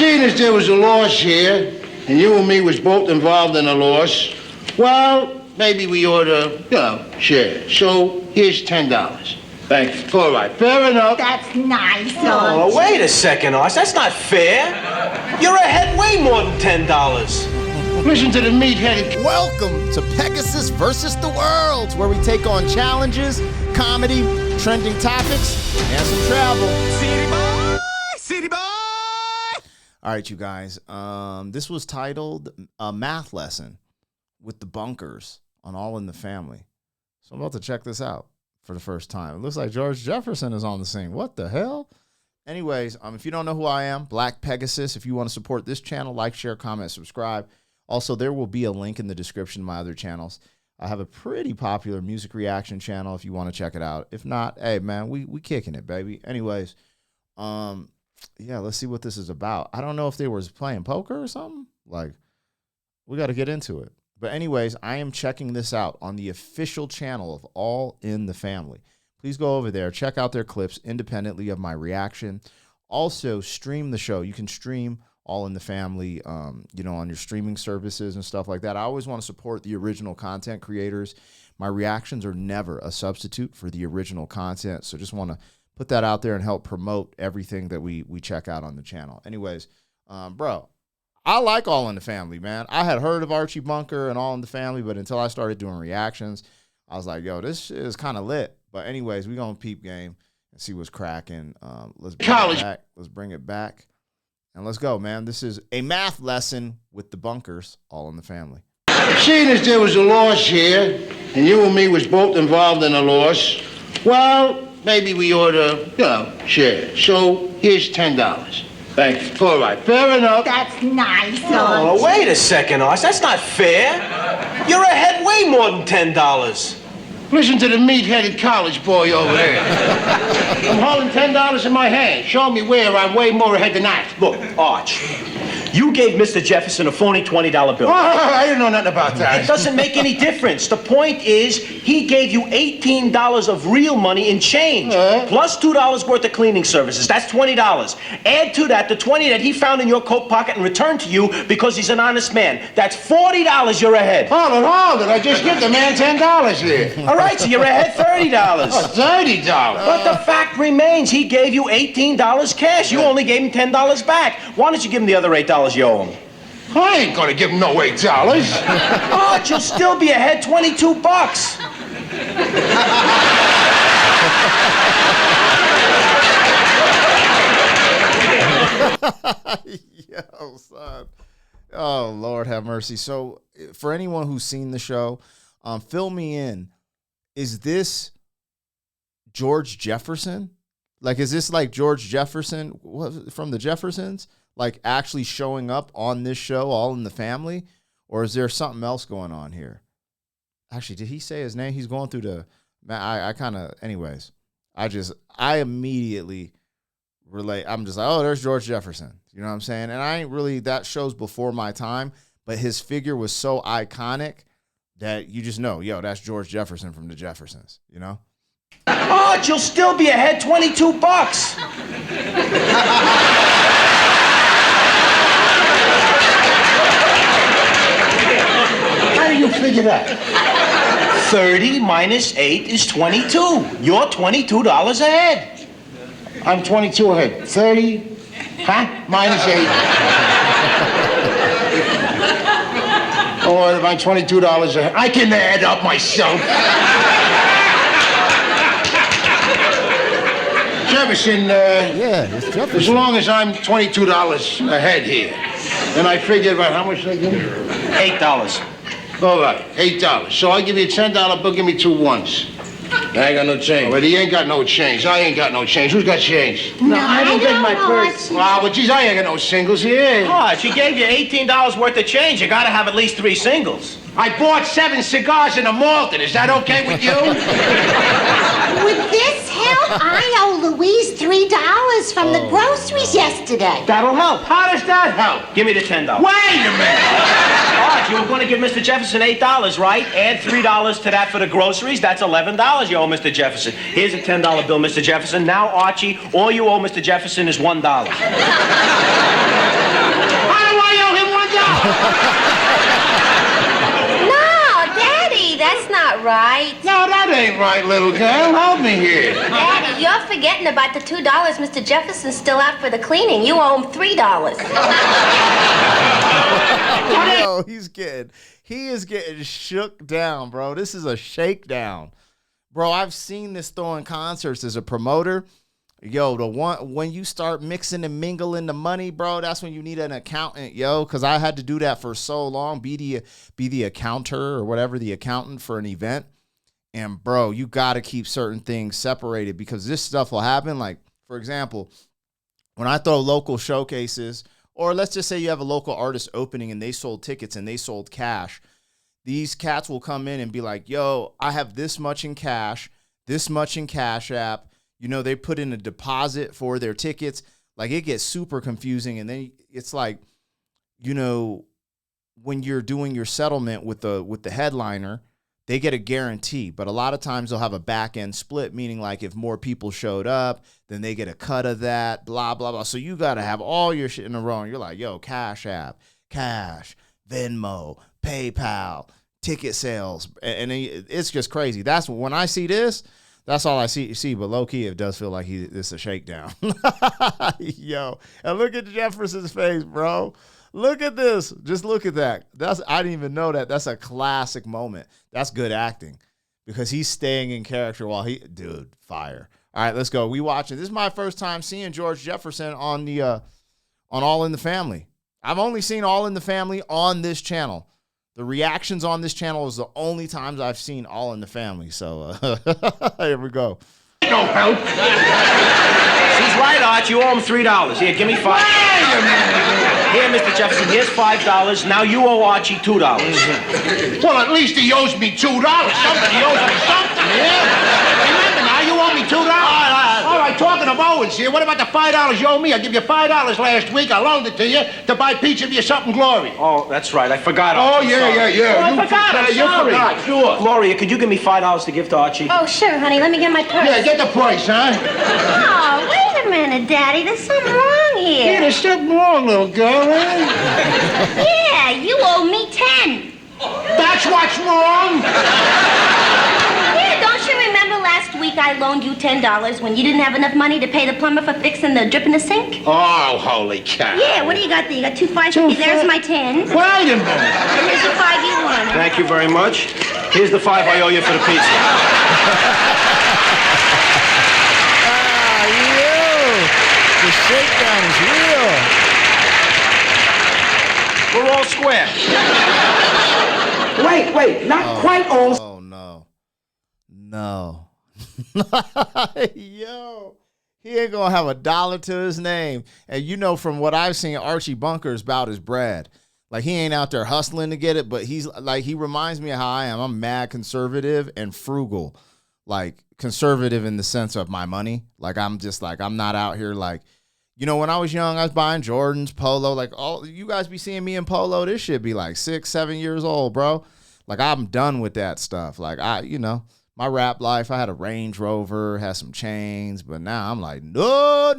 Seeing as there was a loss here, and you and me was both involved in a loss, well, maybe we ought to, share. So here's $10. Thanks. All right, fair enough. That's nice, Oh, wait a second, Arch. That's not fair. You're ahead way more than $10. Listen to the meat-headed... Welcome to Pegasus versus the World, where we take on challenges, comedy, trending topics, and some travel. City boy! City boy! All right, you guys. This was titled A Math Lesson with the Bunkers on All in the Family. So I'm about to check this out for the first time. It looks like George Jefferson is on the scene. What the hell? Anyways, if you don't know who I am, Black Pegasus. If you want to support this channel, like, share, comment, subscribe. Also, there will be a link in the description to my other channels. I have a pretty popular music reaction channel if you want to check it out. If not, hey, man, we kicking it, baby. Anyways, yeah, let's see what this is about. I don't know if they were playing poker or something. Like, we got to get into it. But anyways, I am checking this out on the official channel of All in the Family. Please go over there, check out their clips independently of my reaction. Also, stream the show. You can stream All in the Family, on your streaming services and stuff like that. I always want to support the original content creators. My reactions are never a substitute for the original content. So just want to put that out there and help promote everything that we check out on the channel. Anyways, bro, I like All in the Family, man. I had heard of Archie Bunker and All in the Family, but until I started doing reactions, I was like, yo, this shit is kind of lit. But anyways, we're going to peep game and see what's cracking. Let's bring it back. And let's go, man. This is A Math Lesson with the Bunkers, All in the Family. Seeing as there was a loss here, and you and me was both involved in a loss, well, maybe we ought to, share. So here's $10. Thanks. All right, fair enough. That's nice, Oh, wait a second, Arch. That's not fair. You're ahead way more than $10. Listen to the meat-headed college boy over there. I'm holding $10 in my hand. Show me where I'm way more ahead than that. Look, Arch, you gave Mr. Jefferson a phony $20 bill. Oh, I didn't know nothing about that. It doesn't make any difference. The point is, he gave you $18 of real money in change, plus $2 worth of cleaning services. That's $20. Add to that the $20 that he found in your coat pocket and returned to you because he's an honest man. That's $40 you're ahead. Hold it. I just give the man $10 here. All right, so you're ahead $30. Oh, $30. But the fact remains, he gave you $18 cash. You only gave him $10 back. Why don't you give him the other $8 you owe him? I ain't gonna give him no $8. Arch, you'll still be ahead $22. Yo, son. Oh, Lord have mercy. So for anyone who's seen the show, fill me in. Is this George Jefferson? Like, is this like George Jefferson from the Jeffersons? Like actually showing up on this show, All in the Family? Or is there something else going on here? Actually, did he say his name? He's going through the, I kind of, anyways, I immediately relate. I'm just like, oh, there's George Jefferson. You know what I'm saying? And I ain't really, that show's before my time, but his figure was so iconic that you just know, yo, that's George Jefferson from the Jeffersons, you know? Arch, you'll still be ahead $22. How do you figure that? 30 minus 8 is 22. You're $22 ahead. I'm 22 ahead. 30, minus 8. Or if I'm $22 ahead, I can add up myself. Jefferson, Yeah, it's Jefferson. as long as I'm $22 ahead here, and I figured about how much they give me? $8. All right, $8. So I'll give you a $10 bill, give me 2 ones. I ain't got no change. But he ain't got no change. I ain't got no change. Who's got change? No, I didn't get my purse. Ah, but geez, I ain't got no singles here. Arch, he gave you $18 worth of change. You gotta have at least 3 singles. I bought 7 cigars and a Malton. Is that okay with you? With this help, I owe Louise $3 from the groceries yesterday. That'll help. How does that help? Give me the $10. Wait a minute. Arch, you were going to give Mr. Jefferson $8, right? Add $3 to that for the groceries. That's $11 you owe Mr. Jefferson. Here's a $10 bill, Mr. Jefferson. Now, Archie, all you owe Mr. Jefferson is $1. not right. No, that ain't right, little girl. Help me here. Daddy, you're forgetting about the $2 Mr. Jefferson's still out for the cleaning. You owe him $3. Yo, he is getting shook down, bro. This is a shakedown. Bro, I've seen this throwing concerts as a promoter. Yo, when you start mixing and mingling the money, bro, that's when you need an accountant, yo, because I had to do that for so long, be the accountant or whatever, the accountant for an event. And, bro, you got to keep certain things separated because this stuff will happen. Like, for example, when I throw local showcases, or let's just say you have a local artist opening and they sold tickets and they sold cash, these cats will come in and be like, yo, I have this much in cash, this much in Cash App. You know, they put in a deposit for their tickets. Like, it gets super confusing. And then it's like, you know, when you're doing your settlement with the headliner, they get a guarantee. But a lot of times they'll have a back end split, meaning like if more people showed up, then they get a cut of that, blah, blah, blah. So you got to have all your shit in a row. And you're like, yo, Cash App, Cash, Venmo, PayPal, ticket sales. And it's just crazy. That's when I see this. That's all I see, but low-key, it does feel like it's a shakedown. Yo, and look at Jefferson's face, bro. Look at this. Just look at that. I didn't even know that. That's a classic moment. That's good acting because he's staying in character while dude, fire. All right, let's go. We watching. This is my first time seeing George Jefferson on All in the Family. I've only seen All in the Family on this channel. The reactions on this channel is the only times I've seen All in the Family. So here we go. No help. She's right, Arch. You owe him $3. Here, give me $5. Here, Mr. Jefferson, here's $5. Now you owe Archie $2. Well, at least he owes me $2. Somebody owes me something, yeah? Remember now, you owe me $2. All right, talking of owings here, what about the $5 you owe me? I give you $5 last week. I loaned it to you to buy pizza for your something, Glory. Oh, that's right. I forgot. Oh, Archie. yeah. Oh, I forgot. I'm You sorry. forgot, sure. Gloria, could you give me $5 to give to Archie? Oh, sure, honey. Let me get my purse. Yeah, get the price, huh? Oh, wait a minute, Daddy. There's something wrong Yeah, here. there's something wrong, little girl, eh? Yeah, you owe me 10. That's what's wrong? Yeah, don't you remember last week I loaned you $10 when you didn't have enough money to pay the plumber for fixing the drip in the sink? Oh, holy cow. Yeah, what do you got there? You got 2 5s for me. There's my 10. Wait a minute. Here's the 5 you won. Thank you very much. Here's the $5 I owe you for the pizza. The shakedown is real. We're all square. Wait, not quite all. Oh, no. Yo, he ain't gonna have $1 to his name. And you know, from what I've seen, Archie Bunker is about his bread. Like, he ain't out there hustling to get it, but he's like, he reminds me of how I am. I'm mad conservative and frugal. Like, conservative in the sense of my money. Like, I'm not out here like, you know, when I was young, I was buying Jordans, Polo. Like, all you guys be seeing me in Polo. This shit be like 6, 7 years old, bro. Like, I'm done with that stuff. Like, my rap life, I had a Range Rover, had some chains, but now I'm like, no.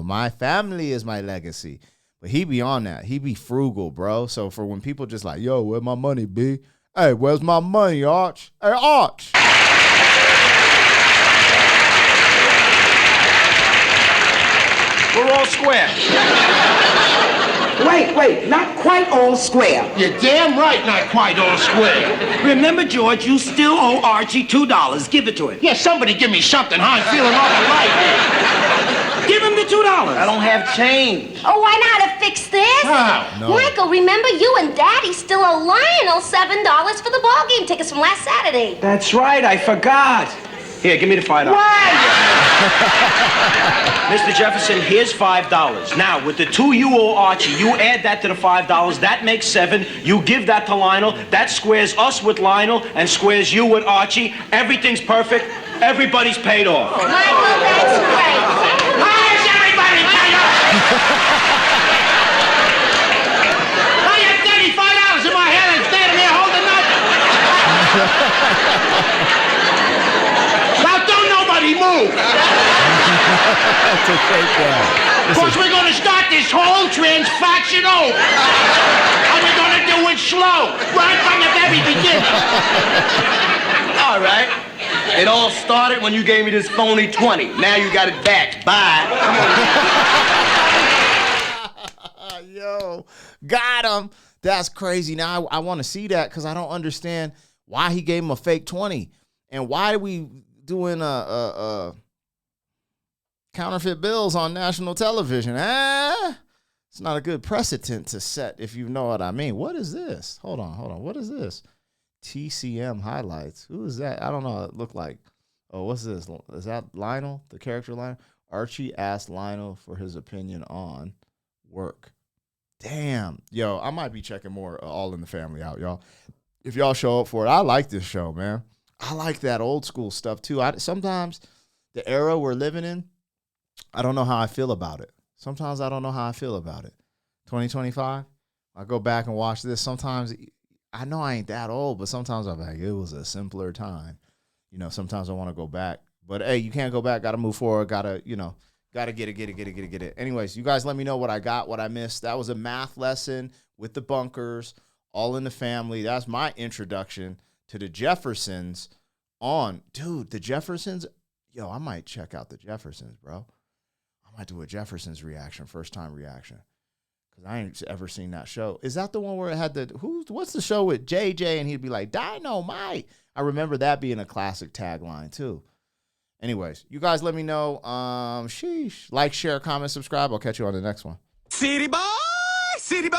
My family is my legacy. But he be on that. He be frugal, bro. So for when people just like, yo, where my money be? Hey, where's my money, Arch? Hey, Arch. We're all square. Wait, not quite all square. You're damn right not quite all square. Remember, George, you still owe Archie $2. Give it to him. Yeah, somebody give me something, huh? I'm feeling awful light here. Give him the $2. I don't have change. Oh, I know how to fix this. How? No. Michael, remember you and Daddy still owe Lionel $7 for the ball game tickets from last Saturday. That's right, I forgot. Here, give me the $5. Mr. Jefferson, here's $5. Now, with the $2 you owe Archie, you add that to the $5. That makes $7. You give that to Lionel. That squares us with Lionel and squares you with Archie. Everything's perfect. Everybody's paid off. Michael, that's great. How's everybody paid off? I have $35 in my hand and standing there holding nothing. Now, don't nobody move. That's a shakedown. Because we're going to start this whole transaction over. And we're going to do it slow. Right from the very beginning. Get it. All right. It all started when you gave me this phony 20. Now you got it back. Bye. Yo, got him. That's crazy. Now I want to see that because I don't understand why he gave him a fake 20 and why we doing counterfeit bills on national television. It's not a good precedent to set, if you know what I mean. What is this? Hold on. What is this? TCM highlights. Who is that? I don't know. It looked like. Oh, what's this? Is that Lionel, the character Lionel? Archie asked Lionel for his opinion on work. Damn. Yo, I might be checking more All in the Family out, y'all. If y'all show up for it, I like this show, man. I like that old school stuff, too. Sometimes the era we're living in, I don't know how I feel about it. Sometimes I don't know how I feel about it. 2025, I go back and watch this. Sometimes, I know I ain't that old, but sometimes I'm like, it was a simpler time. You know, sometimes I want to go back. But, hey, you can't go back. Got to move forward. Got to get it. Anyways, you guys let me know what I got, what I missed. That was a math lesson with the Bunkers, All in the Family. That's my introduction to the Jeffersons Dude, the Jeffersons. Yo, I might check out the Jeffersons, bro. I might do a Jeffersons reaction, first time reaction. Because I ain't ever seen that show. Is that the one where it had what's the show with JJ and he'd be like, Dynamite? I remember that being a classic tagline too. Anyways, you guys let me know. Sheesh. Like, share, comment, subscribe. I'll catch you on the next one. City boy, city boy.